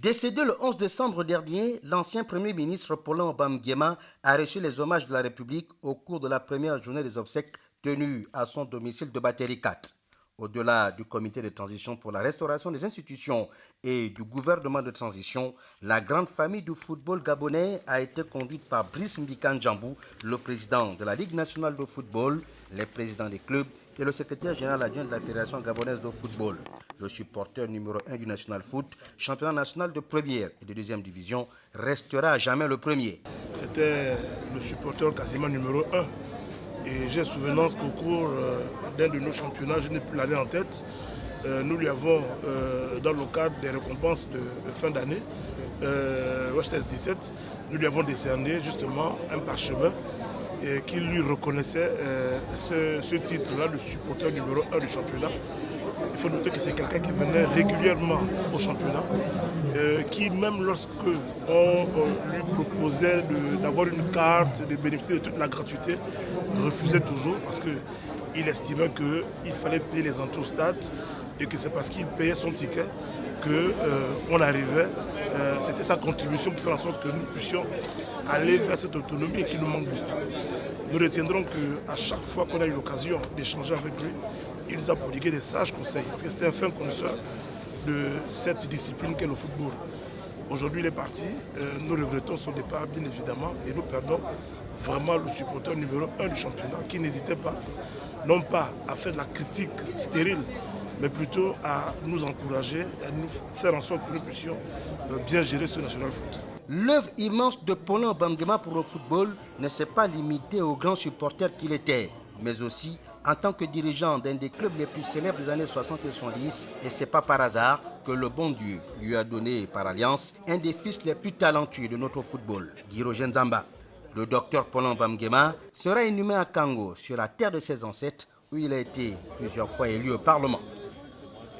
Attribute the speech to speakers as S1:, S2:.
S1: Décédé le 11 décembre dernier, l'ancien Premier ministre Paulin Bamguema a reçu les hommages de la République au cours de la première journée des obsèques tenue à son domicile de Batéry 4. Au-delà du comité de transition pour la restauration des institutions et du gouvernement de transition, la grande famille du football gabonais a été conduite par Brice Mbika Njambou, le président de la Ligue nationale de football, les présidents des clubs et le secrétaire général adjoint de la Fédération gabonaise de football. Le supporter numéro 1 du National Foot, championnat national de première et de deuxième division, restera à jamais le premier.
S2: C'était le supporter quasiment numéro 1. Et j'ai souvenance qu'au cours d'un de nos championnats, je n'ai plus l'année en tête, nous lui avons, dans le cadre des récompenses de fin d'année, OHS 17, nous lui avons décerné justement un parchemin qui lui reconnaissait ce titre-là, le supporter numéro 1 du championnat. Il faut noter que c'est quelqu'un qui venait régulièrement au championnat, qui même lorsque on lui proposait d'avoir une carte, de bénéficier de toute la gratuité, refusait toujours parce qu'il estimait qu'il fallait payer les entrées au stade et que c'est parce qu'il payait son ticket qu'on arrivait. C'était sa contribution pour faire en sorte que nous puissions aller vers cette autonomie qui nous manque beaucoup. Nous retiendrons qu'à chaque fois qu'on a eu l'occasion d'échanger avec lui, il nous a prodigué des sages conseils, parce que c'était un fin connaisseur de cette discipline qu'est le football. Aujourd'hui, il est parti. Nous regrettons son départ, bien évidemment, et nous perdons vraiment le supporter numéro 1 du championnat, qui n'hésitait pas, non pas à faire de la critique stérile, mais plutôt à nous encourager, à nous faire en sorte que nous puissions bien gérer ce National Foot.
S1: L'œuvre immense de Paulin Bamguema pour le football ne s'est pas limitée au grand supporter qu'il était, mais aussi en tant que dirigeant d'un des clubs les plus célèbres des années 60 et 70, et c'est pas par hasard que le bon Dieu lui a donné par alliance un des fils les plus talentueux de notre football, Guirogène Zamba. Le docteur Paulin Bamguema sera inhumé à Kango, sur la terre de ses ancêtres, où il a été plusieurs fois élu au Parlement.